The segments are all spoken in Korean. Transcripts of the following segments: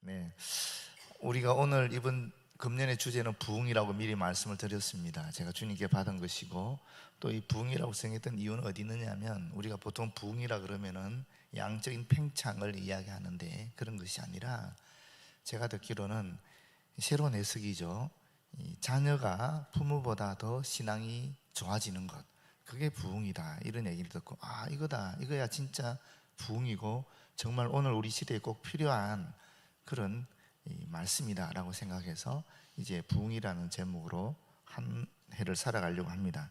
네, 우리가 오늘 이번 금년의 주제는 부흥이라고 미리 말씀을 드렸습니다. 제가 주님께 받은 것이고, 또 이 부흥이라고 생각했던 이유는 어디 있느냐면, 우리가 보통 부흥이라 그러면은 양적인 팽창을 이야기하는데 그런 것이 아니라, 제가 듣기로는 새로운 해석이죠. 이 자녀가 부모보다 더 신앙이 좋아지는 것, 그게 부흥이다, 이런 얘기를 듣고, 이거다, 이거야 진짜 부흥이고 정말 오늘 우리 시대에 꼭 필요한 그런 이 말씀이다 라고 생각해서 이제 부흥이라는 제목으로 한 해를 살아가려고 합니다.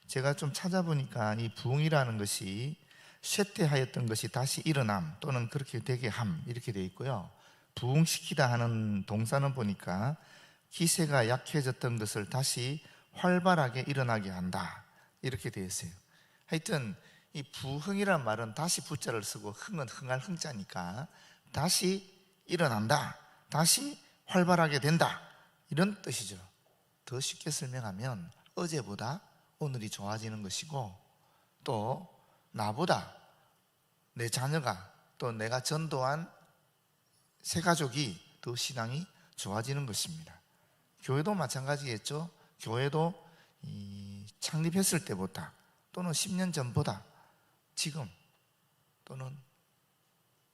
제가 좀 찾아보니까 이 부흥이라는 것이 쇠퇴하였던 것이 다시 일어남 또는 그렇게 되게 함, 이렇게 되어 있고요. 부흥시키다 하는 동사는 보니까 기세가 약해졌던 것을 다시 활발하게 일어나게 한다, 이렇게 되어 있어요. 하여튼 이 부흥이란 말은 다시 부자를 쓰고 흥은 흥할 흥자니까 다시 일어난다, 다시 활발하게 된다, 이런 뜻이죠. 더 쉽게 설명하면 어제보다 오늘이 좋아지는 것이고, 또 나보다 내 자녀가, 또 내가 전도한 새 가족이 더 신앙이 좋아지는 것입니다. 교회도 마찬가지겠죠. 교회도 창립했을 때보다, 또는 10년 전보다 지금 또는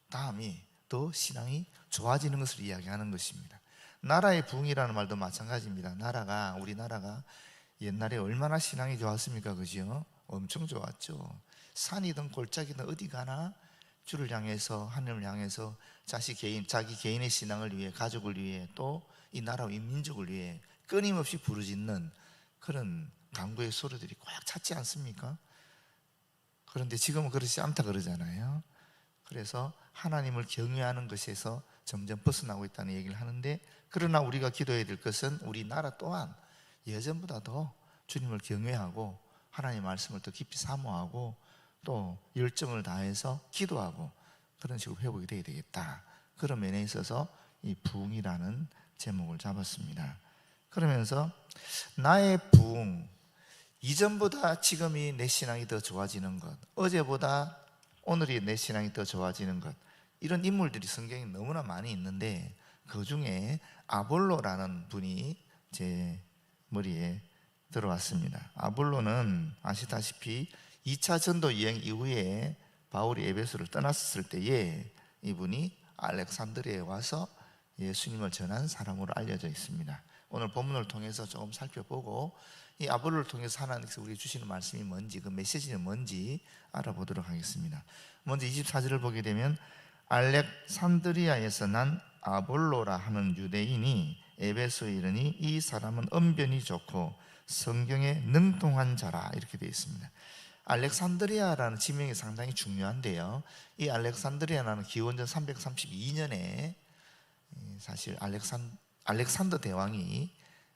다음이 더 신앙이 좋아지는 것을 이야기하는 것입니다. 나라의 부흥이라는 말도 마찬가지입니다. 우리나라가 옛날에 얼마나 신앙이 좋았습니까? 그죠? 엄청 좋았죠. 산이든 골짜기든 어디 가나 주를 향해서, 하늘을 향해서 자기 개인의 신앙을 위해, 가족을 위해, 또 이 나라와 이 민족을 위해 끊임없이 부르짖는 그런 간구의 소리들이 꽉 찼지 않습니까? 그런데 지금은 그렇지 않다 그러잖아요. 그래서 하나님을 경외하는 것에서 점점 벗어나고 있다는 얘기를 하는데, 그러나 우리가 기도해야 될 것은 우리나라 또한 예전보다 더 주님을 경외하고 하나님의 말씀을 더 깊이 사모하고 또 열정을 다해서 기도하고, 그런 식으로 회복이 되어야 되겠다. 그런 면에 있어서 이 부흥이라는 제목을 잡았습니다. 그러면서 나의 부흥, 이전보다 지금이 내 신앙이 더 좋아지는 것, 어제보다 오늘이 내 신앙이 더 좋아지는 것, 이런 인물들이 성경에 너무나 많이 있는데, 그 중에 아볼로라는 분이 제 머리에 들어왔습니다. 아볼로는 아시다시피 2차 전도 여행 이후에 바울이 에베소를 떠났을 때에 이분이 알렉산드리아에 와서 예수님을 전한 사람으로 알려져 있습니다. 오늘 본문을 통해서 조금 살펴보고, 이 아볼로를 통해서 하나님께서 우리에게 주시는 말씀이 뭔지, 그 메시지는 뭔지 알아보도록 하겠습니다. 먼저 24절을 보게 되면, 알렉산드리아에서 난 아볼로라 하는 유대인이 에베소에 이르니 이 사람은 언변이 좋고 성경에 능통한 자라, 이렇게 되어 있습니다. 알렉산드리아라는 지명이 상당히 중요한데요, 이 알렉산드리아라는 기원전 332년에 사실 알렉산더 대왕이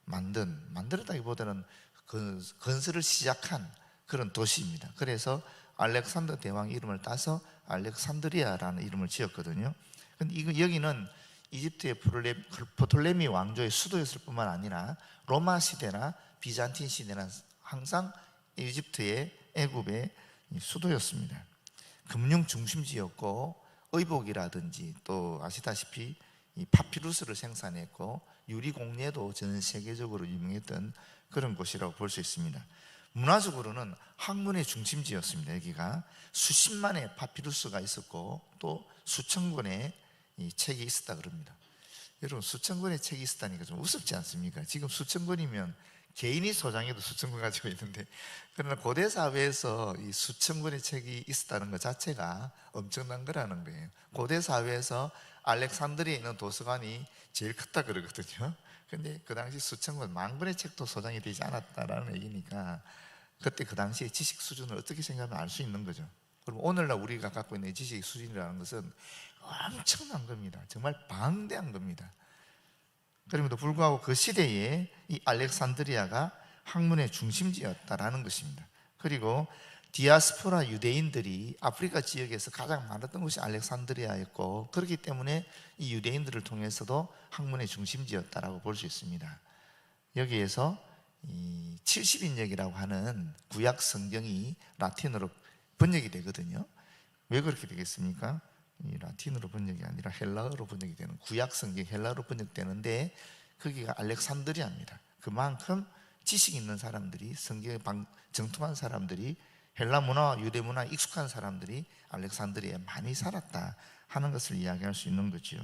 만들었다기보다는 건설을 시작한 그런 도시입니다. 그래서 알렉산더 대왕 이름을 따서 알렉산드리아라는 이름을 지었거든요. 근데 여기는 이집트의 프톨레미 왕조의 수도였을 뿐만 아니라 로마 시대나 비잔틴 시대나 항상 이집트의, 애굽의 수도였습니다. 금융 중심지였고, 의복이라든지 또 아시다시피 이 파피루스를 생산했고 유리공예도 전 세계적으로 유명했던 그런 곳이라고 볼 수 있습니다. 문화적으로는 학문의 중심지였습니다. 여기가 수십만의 파피루스가 있었고 또 수천 권의 이 책이 있었다 그럽니다. 여러분, 수천 권의 책이 있었다니까 좀 우습지 않습니까? 지금 수천 권이면 개인이 소장해도 수천 권 가지고 있는데, 그러나 고대 사회에서 이 수천 권의 책이 있었다는 것 자체가 엄청난 거라는 거예요. 고대 사회에서 알렉산드리아에 있는 도서관이 제일 컸다 그러거든요. 근데 그 당시 수천 권, 만 권의 책도 소장이 되지 않았다라는 얘기니까, 그때 그 당시의 지식 수준을 어떻게 생각하면 알 수 있는 거죠. 그럼 오늘날 우리가 갖고 있는 지식 수준이라는 것은 엄청난 겁니다. 정말 방대한 겁니다. 그럼에도 불구하고 그 시대에 이 알렉산드리아가 학문의 중심지였다라는 것입니다. 그리고 디아스포라 유대인들이 아프리카 지역에서 가장 많았던 곳이 알렉산드리아였고, 그렇기 때문에 이 유대인들을 통해서도 학문의 중심지였다라고 볼 수 있습니다. 여기에서 이 70인역이라고 하는 구약 성경이 라틴어로 번역이 되거든요. 왜 그렇게 되겠습니까? 이 라틴어로 번역이 아니라 헬라어로 번역이 되는, 구약 성경 헬라어로 번역되는데 거기가 알렉산드리아입니다. 그만큼 지식 있는 사람들이, 성경에 정통한 사람들이, 헬라 문화와 유대 문화에 익숙한 사람들이 알렉산드리아에 많이 살았다 하는 것을 이야기할 수 있는 거죠.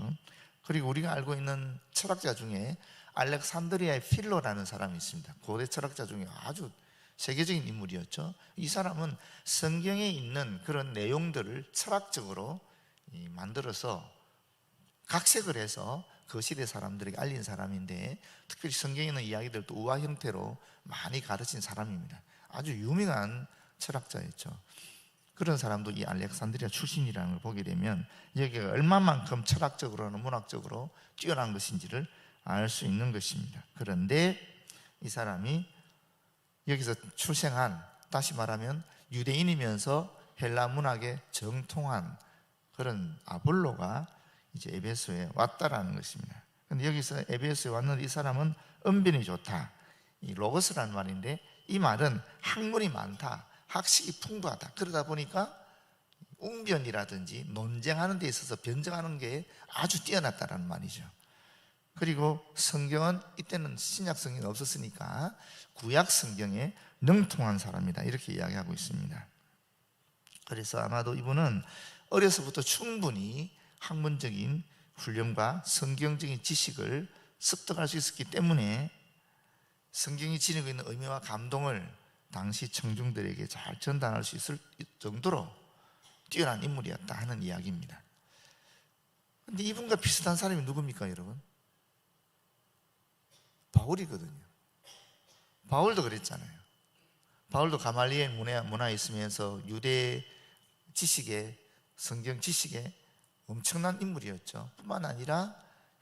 그리고 우리가 알고 있는 철학자 중에 알렉산드리아의 필로라는 사람이 있습니다. 고대 철학자 중에 아주 세계적인 인물이었죠. 이 사람은 성경에 있는 그런 내용들을 철학적으로 만들어서 각색을 해서 그 시대 사람들에게 알린 사람인데, 특별히 성경에 있는 이야기들도 우화 형태로 많이 가르친 사람입니다. 아주 유명한 철학자였죠. 그런 사람도 이 알렉산드리아 출신이라는 걸 보게 되면 여기가 얼마만큼 철학적으로는 문학적으로 뛰어난 것인지를 알 수 있는 것입니다. 그런데 이 사람이 여기서 출생한, 다시 말하면 유대인이면서 헬라 문학에 정통한 그런 아볼로가 이제 에베소에 왔다라는 것입니다. 근데 여기서 에베소에 왔는데 이 사람은 언변이 좋다, 이 로고스라는 말인데, 이 말은 학문이 많다, 학식이 풍부하다. 그러다 보니까 웅변이라든지 논쟁하는 데 있어서 변증하는 게 아주 뛰어났다라는 말이죠. 그리고 성경은 이때는 신약 성경이 없었으니까 구약 성경에 능통한 사람이다, 이렇게 이야기하고 있습니다. 그래서 아마도 이분은 어려서부터 충분히 학문적인 훈련과 성경적인 지식을 습득할 수 있었기 때문에 성경이 지니고 있는 의미와 감동을 당시 청중들에게 잘 전달할 수 있을 정도로 뛰어난 인물이었다 하는 이야기입니다. 그런데 이분과 비슷한 사람이 누굽니까, 여러분? 바울이거든요. 바울도 그랬잖아요. 바울도 가말리엘 문화에 있으면서 유대 지식에, 성경 지식에 엄청난 인물이었죠. 뿐만 아니라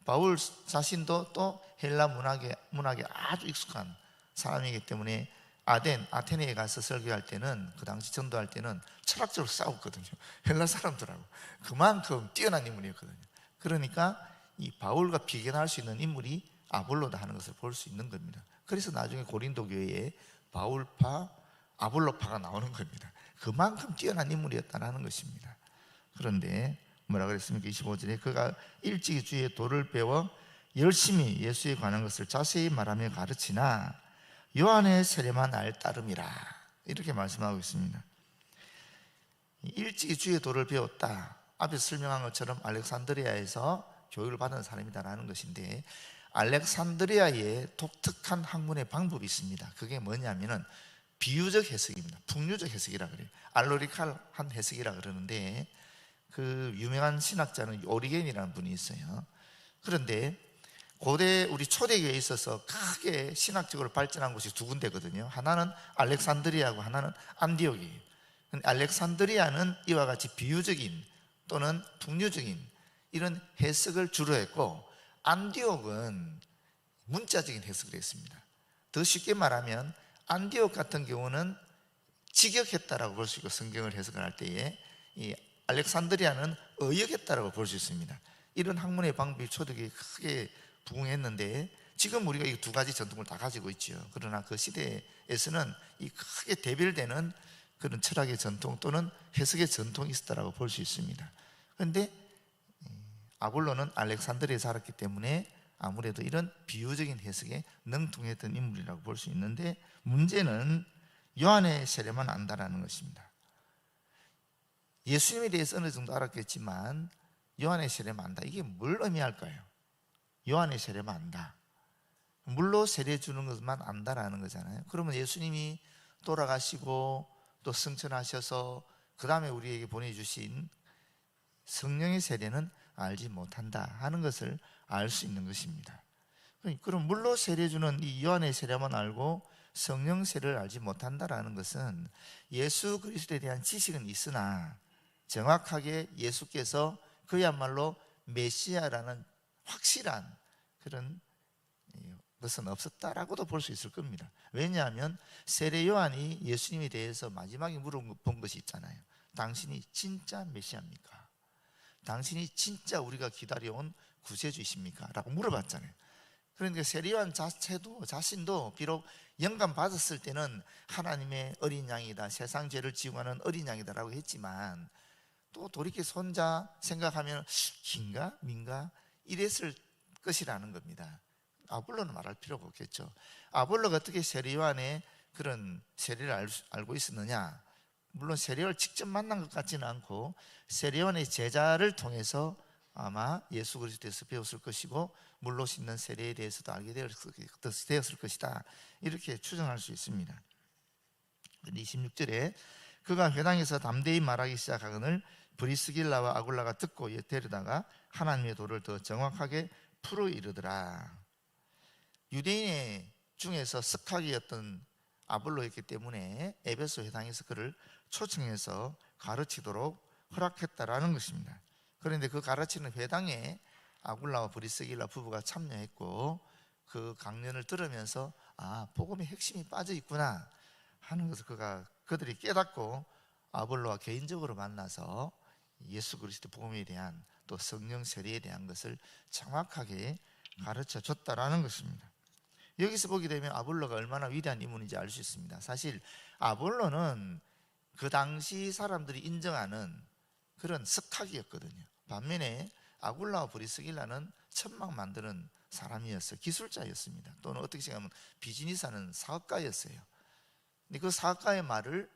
바울 자신도 또 헬라 문학에 아주 익숙한 사람이기 때문에 아테네에 가서 설교할 때는, 그 당시 전도할 때는 철학적으로 싸웠거든요. 헬라 사람들하고. 그만큼 뛰어난 인물이었거든요. 그러니까 이 바울과 비견할 수 있는 인물이 아볼로다 하는 것을 볼 수 있는 겁니다. 그래서 나중에 고린도 교회에 바울파, 아볼로파가 나오는 겁니다. 그만큼 뛰어난 인물이었다는 것입니다. 그런데 뭐라 그랬습니까? 25절에 그가 일찍이 주의 도를 배워 열심히 예수에 관한 것을 자세히 말하며 가르치나 요한의 세례만 알 따름이라, 이렇게 말씀하고 있습니다. 일찍이 주의 도를 배웠다, 앞에서 설명한 것처럼 알렉산드리아에서 교육을 받은 사람이다라는 것인데, 알렉산드리아의 독특한 학문의 방법이 있습니다. 그게 뭐냐면은 비유적 해석입니다. 풍류적 해석이라 그래요. 알로리칼한 해석이라 그러는데, 그 유명한 신학자는 오리겐이라는 분이 있어요. 그런데 고대 우리 초대교회에 있어서 크게 신학적으로 발전한 곳이 두 군데거든요. 하나는 알렉산드리아고 하나는 안디옥이에요. 알렉산드리아는 이와 같이 비유적인 또는 풍류적인 이런 해석을 주로 했고, 안디옥은 문자적인 해석을 했습니다. 더 쉽게 말하면 안디옥 같은 경우는 직역했다라고 볼 수 있고, 성경을 해석을 할 때에 이 알렉산드리아는 의역했다라고 볼 수 있습니다. 이런 학문의 방법이 초대교회에 크게 부흥했는데, 지금 우리가 이 두 가지 전통을 다 가지고 있죠. 그러나 그 시대에서는 이 크게 대별되는 그런 철학의 전통 또는 해석의 전통이 있었다라고 볼 수 있습니다. 그런데 아볼로는 알렉산드리아에 살았기 때문에 아무래도 이런 비유적인 해석에 능통했던 인물이라고 볼 수 있는데, 문제는 요한의 세례만 안다라는 것입니다. 예수님에 대해서 어느 정도 알았겠지만 요한의 세례만 안다, 이게 뭘 의미할까요? 요한의 세례만 안다, 물로 세례 주는 것만 안다라는 거잖아요. 그러면 예수님이 돌아가시고 또 승천하셔서 그 다음에 우리에게 보내주신 성령의 세례는 알지 못한다 하는 것을 알 수 있는 것입니다. 그럼 물로 세례 주는 이 요한의 세례만 알고 성령 세례를 알지 못한다라는 것은 예수 그리스도에 대한 지식은 있으나 정확하게 예수께서 그야말로 메시아라는 확실한 그런 것은 없었다라고도 볼 수 있을 겁니다. 왜냐하면 세례 요한이 예수님에 대해서 마지막에 물어본 것이 있잖아요. 당신이 진짜 메시아입니까? 당신이 진짜 우리가 기다려온 구세주이십니까? 라고 물어봤잖아요. 그러니까 세례 요한 자신도 비록 영감 받았을 때는 하나님의 어린 양이다, 세상 죄를 지고 가는 어린 양이다 라고 했지만 또 돌이켜 손자 생각하면 긴가 민가 이랬을 것이라는 겁니다. 아볼로는 말할 필요가 없겠죠. 아볼로가 어떻게 세례요한의 그런 세례를 알고 있었느냐? 물론 세례요한을 직접 만난 것 같지는 않고 세례요한의 제자를 통해서 아마 예수 그리스도에서 배웠을 것이고 물로 씻는 세례에 대해서도 알게 되었을 것이다, 이렇게 추정할 수 있습니다. 26절에 그가 회당에서 담대히 말하기 시작하거늘 브리스길라와 아굴라가 듣고 데려다가 하나님의 도를 더 정확하게 풀어 이르더라. 유대인 중에서 석학이었던 아볼로였기 때문에 에베소 회당에서 그를 초청해서 가르치도록 허락했다라는 것입니다. 그런데 그 가르치는 회당에 아굴라와 브리스길라 부부가 참여했고 그 강연을 들으면서 복음의 핵심이 빠져 있구나 하는 것을 그들이 깨닫고 아볼로와 개인적으로 만나서 예수 그리스도 복음에 대한 또 성령 세례에 대한 것을 정확하게 가르쳐 줬다라는 것입니다. 여기서 보게 되면 아볼로가 얼마나 위대한 인물인지 알 수 있습니다. 사실 아볼로는 그 당시 사람들이 인정하는 그런 석학이었거든요. 반면에 아굴라와 브리스길라는 천막 만드는 사람이었어요. 기술자였습니다. 또는 어떻게 생각하면 비즈니스하는 사업가였어요. 근데 그 사업가의 말을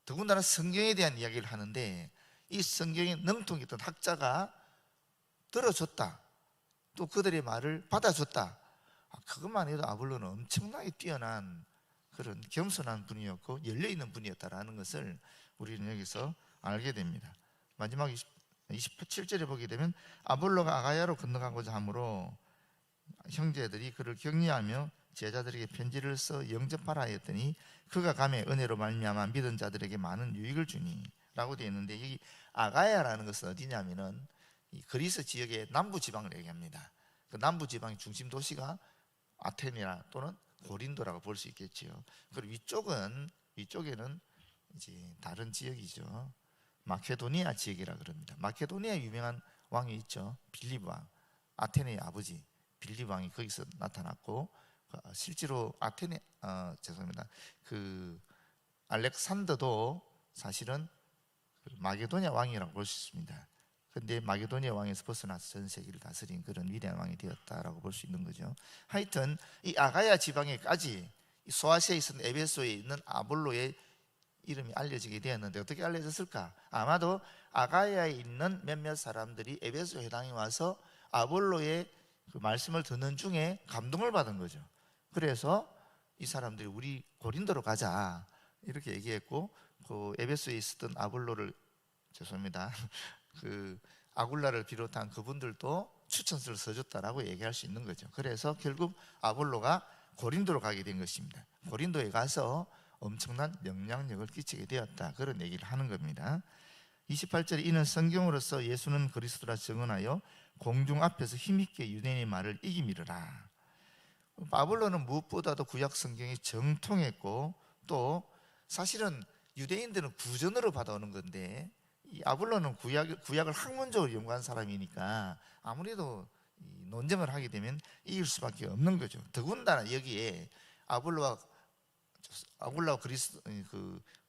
더군다나 성경에 대한 이야기를 하는데 이 성경에 능통이 있던 학자가 들어줬다, 또 그들의 말을 받아줬다. 그것만 해도 아볼로는 엄청나게 뛰어난 그런 겸손한 분이었고 열려있는 분이었다라는 것을 우리는 여기서 알게 됩니다. 마지막 27절에 보게 되면 아볼로가 아가야로 건너가고자 하므로 형제들이 그를 격려하며 제자들에게 편지를 써 영접하라 했더니 그가 감에 은혜로 말미암아 믿은 자들에게 많은 유익을 주니 라고 되어 있는데, 여기 아가야라는 것은 어디냐면은 이 그리스 지역의 남부 지방을 얘기합니다. 그 남부 지방의 중심 도시가 아테네나 또는 고린도라고 볼 수 있겠지요. 그리고 위쪽에는 이제 다른 지역이죠. 마케도니아 지역이라 그럽니다. 마케도니아 유명한 왕이 있죠. 빌립 왕, 아테네의 아버지 빌립 왕이 거기서 나타났고, 실제로 그 알렉산더도 사실은 마게도니아 왕이라고 볼 수 있습니다. 그런데 마게도니아 왕에서 벗어나서 전 세계를 다스린 그런 위대한 왕이 되었다라고 볼 수 있는 거죠. 하여튼 이 아가야 지방에까지 소아시아에 있는 에베소에 있는 아볼로의 이름이 알려지게 되었는데 어떻게 알려졌을까? 아마도 아가야에 있는 몇몇 사람들이 에베소 회당에 와서 아볼로의 그 말씀을 듣는 중에 감동을 받은 거죠. 그래서 이 사람들이 우리 고린도로 가자 이렇게 얘기했고, 그 에베소에 있었던 그 아굴라를 비롯한 그분들도 추천서를 써줬다라고 얘기할 수 있는 거죠. 그래서 결국 아볼로가 고린도로 가게 된 것입니다. 고린도에 가서 엄청난 영향력을 끼치게 되었다, 그런 얘기를 하는 겁니다. 28절에 이는 성경으로서 예수는 그리스도라 증언하여 공중 앞에서 힘있게 유대인의 말을 이기미르라. 아볼로는 무엇보다도 구약 성경이 정통했고, 또 사실은 유대인들은 구전으로 받아오는 건데 이 아볼로는 구약을 학문적으로 연구한 사람이니까 아무래도 논쟁을 하게 되면 이길 수밖에 없는 거죠. 더군다나 여기에 아볼로와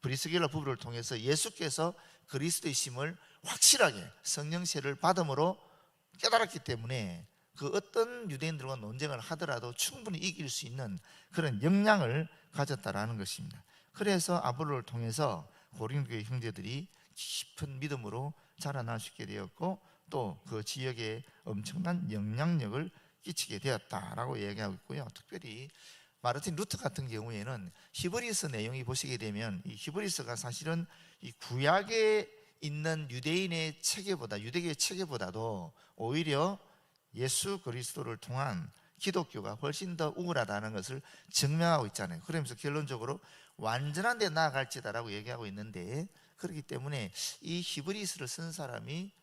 브리스길라 부부를 통해서 예수께서 그리스도의 심을 확실하게 성령세를 받음으로 깨달았기 때문에 그 어떤 유대인들과 논쟁을 하더라도 충분히 이길 수 있는 그런 역량을 가졌다라는 것입니다. 그래서 아볼로를 통해서 고린도의 형제들이 깊은 믿음으로 자라날 수 있게 되었고, 또 그 지역에 엄청난 영향력을 끼치게 되었다라고 얘기하고 있고요. 특별히 마르틴 루터 같은 경우에는 히브리서 내용이 보시게 되면 이 히브리서가 사실은 이 구약에 있는 유대인의 체계보다, 유대교의 체계보다도 오히려 예수 그리스도를 통한 기독교가 훨씬 더 우월하다는 것을 증명하고 있잖아요. 그러면서 결론적으로 완전한 데 나아갈지다라고 얘기하고 있는데, 그렇기 때문에 이 히브리서를 쓴 사람이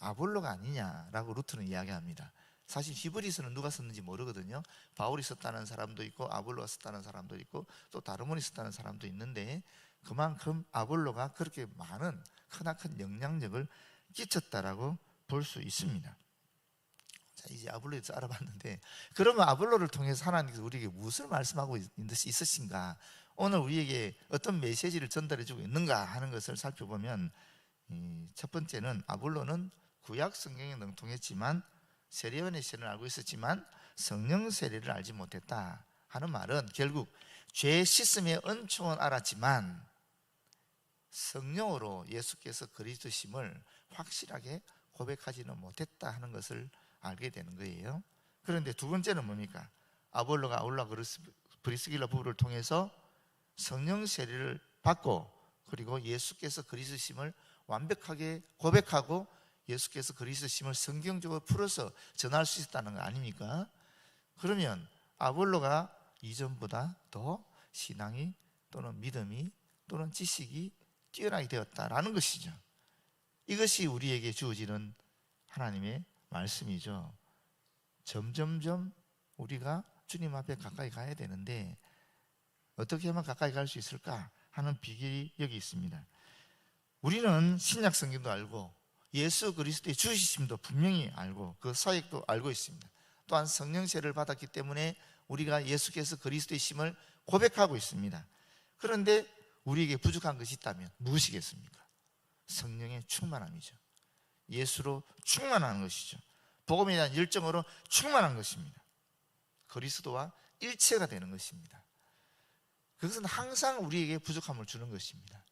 아볼로가 아니냐라고 루터는 이야기합니다. 사실 히브리서는 누가 썼는지 모르거든요. 바울이 썼다는 사람도 있고 아볼로가 썼다는 사람도 있고 또 다른 분이 썼다는 사람도 있는데, 그만큼 아볼로가 그렇게 많은 크나큰 영향력을 끼쳤다라고 볼 수 있습니다. 자, 이제 아볼로에 대해서 알아봤는데, 그러면 아볼로를 통해서 하나님께서 우리에게 무엇을 말씀하고 있으신가, 오늘 우리에게 어떤 메시지를 전달해 주고 있는가 하는 것을 살펴보면 첫 번째는 아볼로는 구약 성경에 능통했지만 세례요한의 세례를 알고 있었지만 성령 세례를 알지 못했다 하는 말은 결국 죄 씻음의 은총은 알았지만 성령으로 예수께서 그리스도심을 확실하게 고백하지는 못했다 하는 것을 알게 되는 거예요. 그런데 두 번째는 뭡니까? 아볼로가 아울라 브리스길라 부부를 통해서 성령 세례를 받고 그리고 예수께서 그리스도심을 완벽하게 고백하고 예수께서 그리스도심을 성경적으로 풀어서 전할 수 있었다는 거 아닙니까? 그러면 아볼로가 이전보다 더 신앙이 또는 믿음이 또는 지식이 뛰어나게 되었다라는 것이죠. 이것이 우리에게 주어지는 하나님의 말씀이죠. 점점점 우리가 주님 앞에 가까이 가야 되는데 어떻게 하면 가까이 갈 수 있을까 하는 비결이 여기 있습니다. 우리는 신약 성경도 알고 예수 그리스도의 주시심도 분명히 알고 그 사역도 알고 있습니다. 또한 성령 세례를 받았기 때문에 우리가 예수께서 그리스도의 심을 고백하고 있습니다. 그런데 우리에게 부족한 것이 있다면 무엇이겠습니까? 성령의 충만함이죠. 예수로 충만한 것이죠. 복음에 대한 열정으로 충만한 것입니다. 그리스도와 일체가 되는 것입니다. 그것은 항상 우리에게 부족함을 주는 것입니다.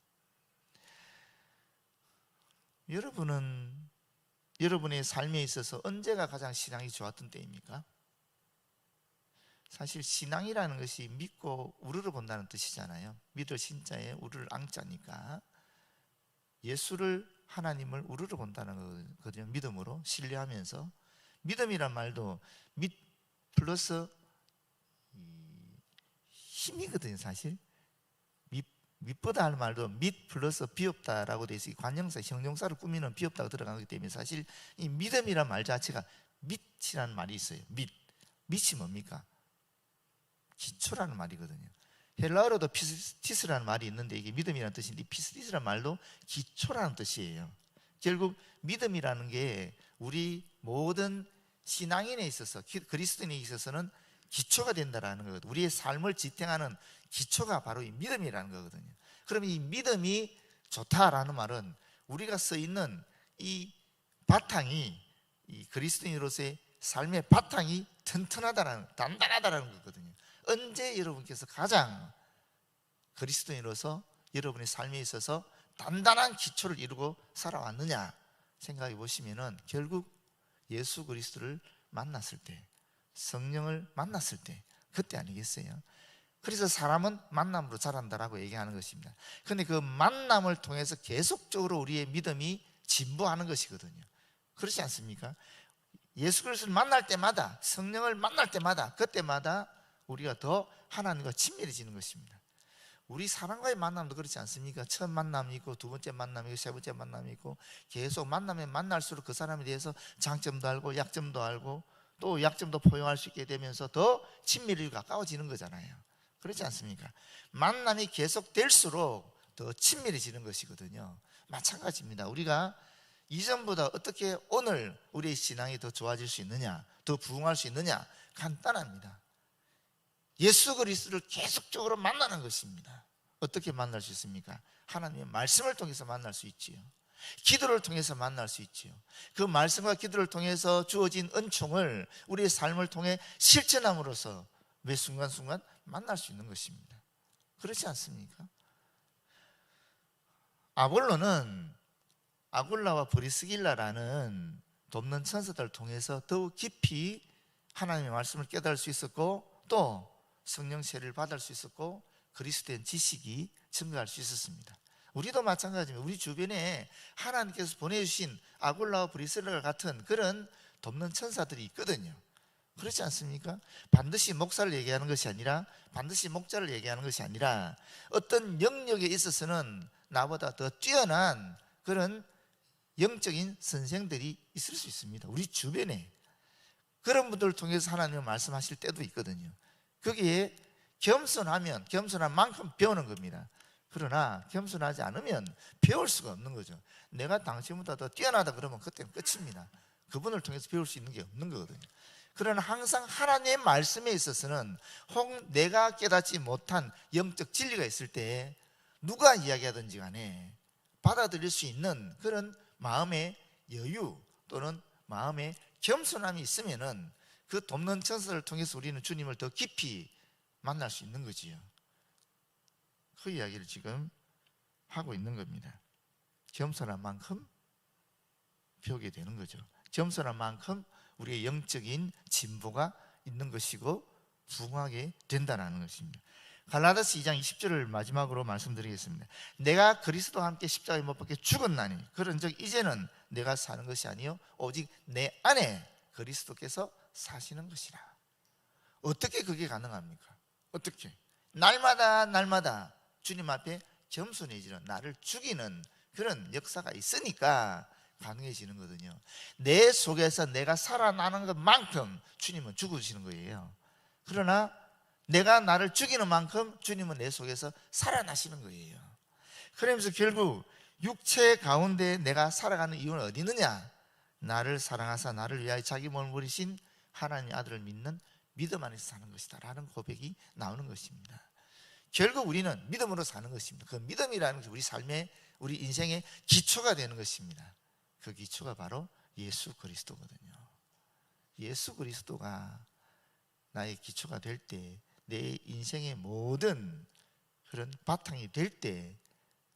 여러분은 여러분의 삶에 있어서 언제가 가장 신앙이 좋았던 때입니까? 사실 신앙이라는 것이 믿고 우르르 본다는 뜻이잖아요. 믿을 신자에 우르르 앙자니까 예수를 하나님을 우르르 본다는 거거든요. 믿음으로 신뢰하면서 믿음이란 말도 믿 플러스 힘이거든요. 사실 믿보다 할 말도 믿 플러스 비옵다라고 되어 있어요. 관형사, 형용사를 꾸미는 비옵다가 들어가기 때문에 사실 이 믿음이란 말 자체가 믿이라는 말이 있어요. 믿이 뭡니까? 기초라는 말이거든요. 헬라어로도 피스티스라는 말이 있는데 이게 믿음이라는 뜻인데 피스티스라는 말도 기초라는 뜻이에요. 결국 믿음이라는 게 우리 모든 신앙인에 있어서 그리스도인에 있어서는 기초가 된다라는 거거든요. 우리의 삶을 지탱하는 기초가 바로 이 믿음이라는 거거든요. 그럼 이 믿음이 좋다라는 말은 우리가 써 있는 이 바탕이 이 그리스도인으로서의 삶의 바탕이 튼튼하다라는 단단하다라는 거거든요. 언제 여러분께서 가장 그리스도인으로서 여러분의 삶에 있어서 단단한 기초를 이루고 살아왔느냐 생각해 보시면은 결국 예수 그리스도를 만났을 때, 성령을 만났을 때 그때 아니겠어요? 그래서 사람은 만남으로 자란다라고 얘기하는 것입니다. 그런데 그 만남을 통해서 계속적으로 우리의 믿음이 진보하는 것이거든요. 그렇지 않습니까? 예수 그리스도를 만날 때마다, 성령을 만날 때마다 그때마다 우리가 더 하나님과 친밀해지는 것입니다. 우리 사람과의 만남도 그렇지 않습니까? 첫 만남이 있고 두 번째 만남이 있고 세 번째 만남이 있고 계속 만나면 만날수록 그 사람에 대해서 장점도 알고 약점도 알고 또 약점도 포용할 수 있게 되면서 더 친밀히 가까워지는 거잖아요. 그렇지 않습니까? 만남이 계속 될수록 더 친밀해지는 것이거든요. 마찬가지입니다. 우리가 이전보다 어떻게 오늘 우리의 신앙이 더 좋아질 수 있느냐, 더 부흥할 수 있느냐? 간단합니다. 예수 그리스도를 계속적으로 만나는 것입니다. 어떻게 만날 수 있습니까? 하나님의 말씀을 통해서 만날 수 있지요. 기도를 통해서 만날 수 있지요. 그 말씀과 기도를 통해서 주어진 은총을 우리의 삶을 통해 실천함으로써 매 순간순간 만날 수 있는 것입니다. 그렇지 않습니까? 아볼로는 아굴라와 브리스길라라는 돕는 천사들을 통해서 더욱 깊이 하나님의 말씀을 깨달을 수 있었고 또 성령 세례를 받을 수 있었고 그리스도의 지식이 증가할 수 있었습니다. 우리도 마찬가지입니다. 우리 주변에 하나님께서 보내주신 아굴라와 브리스길라 같은 그런 돕는 천사들이 있거든요. 그렇지 않습니까? 반드시 목사를 얘기하는 것이 아니라 반드시 목자를 얘기하는 것이 아니라 어떤 영역에 있어서는 나보다 더 뛰어난 그런 영적인 선생들이 있을 수 있습니다. 우리 주변에 그런 분들을 통해서 하나님을 말씀하실 때도 있거든요. 거기에 겸손하면 겸손한 만큼 배우는 겁니다. 그러나 겸손하지 않으면 배울 수가 없는 거죠. 내가 당신보다 더 뛰어나다 그러면 그때는 끝입니다. 그분을 통해서 배울 수 있는 게 없는 거거든요. 그러나 항상 하나님의 말씀에 있어서는 혹 내가 깨닫지 못한 영적 진리가 있을 때 누가 이야기하든지 간에 받아들일 수 있는 그런 마음의 여유 또는 마음의 겸손함이 있으면은 그 돕는 천사를 통해서 우리는 주님을 더 깊이 만날 수 있는 거지요. 그 이야기를 지금 하고 있는 겁니다. 겸손한 만큼 배우게 되는 거죠. 겸손한 만큼 우리의 영적인 진보가 있는 것이고 부흥하게 된다는 것입니다. 갈라디아서 2장 20절을 마지막으로 말씀드리겠습니다. 내가 그리스도와 함께 십자가에 못 박혀 죽었나니 그런즉 이제는 내가 사는 것이 아니요 오직 내 안에 그리스도께서 사시는 것이라. 어떻게 그게 가능합니까? 어떻게? 날마다 주님 앞에 겸손해지는, 나를 죽이는 그런 역사가 있으니까 가능해지는 거거든요. 내 속에서 내가 살아나는 것만큼 주님은 죽으시는 거예요. 그러나 내가 나를 죽이는 만큼 주님은 내 속에서 살아나시는 거예요. 그러면서 결국 육체 가운데 내가 살아가는 이유는 어디 있느냐? 나를 사랑하사 나를 위하여 자기 몸을 버리신 하나님의 아들을 믿는 믿음 안에서 사는 것이다 라는 고백이 나오는 것입니다. 결국 우리는 믿음으로 사는 것입니다. 그 믿음이라는 게 우리 삶의, 우리 인생의 기초가 되는 것입니다. 그 기초가 바로 예수 그리스도거든요. 예수 그리스도가 나의 기초가 될 때, 내 인생의 모든 그런 바탕이 될 때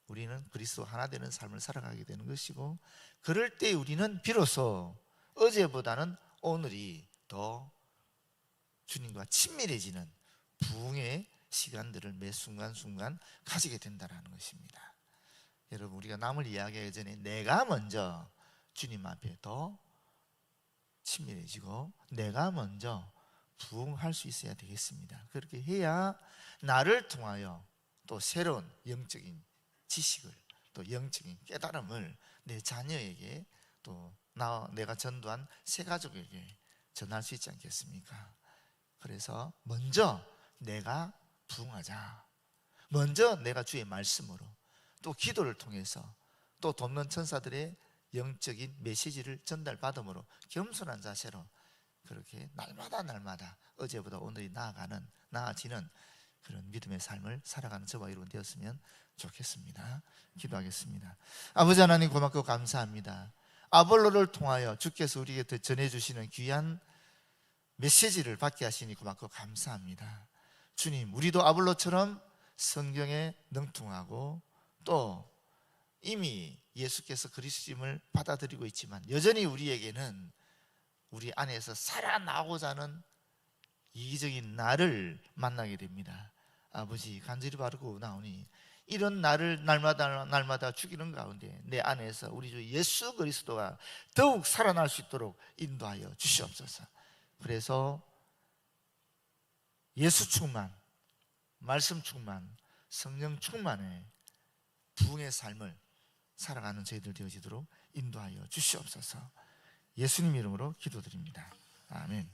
우리는 그리스도 하나 되는 삶을 살아가게 되는 것이고, 그럴 때 우리는 비로소 어제보다는 오늘이 더 주님과 친밀해지는 부흥의 시간들을 매 순간순간 가지게 된다는 것입니다. 여러분, 우리가 남을 이야기하기 전에 내가 먼저 주님 앞에 더 친밀해지고 내가 먼저 부흥할 수 있어야 되겠습니다. 그렇게 해야 나를 통하여 또 새로운 영적인 지식을, 또 영적인 깨달음을 내 자녀에게, 또 내가 전도한 새 가족에게 전할 수 있지 않겠습니까? 그래서 먼저 내가 부흥하자. 먼저 내가 주의 말씀으로, 또 기도를 통해서, 또 돕는 천사들의 영적인 메시지를 전달받음으로 겸손한 자세로 그렇게 날마다 어제보다 오늘이 나아지는 그런 믿음의 삶을 살아가는 저와 여러분 되었으면 좋겠습니다. 기도하겠습니다. 아버지 하나님, 고맙고 감사합니다. 아볼로를 통하여 주께서 우리에게 전해주시는 귀한 메시지를 받게 하시니 고맙고 감사합니다. 주님, 우리도 아볼로처럼 성경에 능통하고 또 이미 예수께서 그리스도임을 받아들이고 있지만 여전히 우리에게는 우리 안에서 살아나고자 하는 이기적인 나를 만나게 됩니다. 아버지, 간절히 바르고 나오니 이런 나를 날마다 죽이는 가운데 내 안에서 우리 주 예수 그리스도가 더욱 살아날 수 있도록 인도하여 주시옵소서. 그래서 예수 충만, 말씀 충만, 성령 충만의 부흥의 삶을 살아가는 저희들 되어지도록 인도하여 주시옵소서. 예수님 이름으로 기도드립니다. 아멘.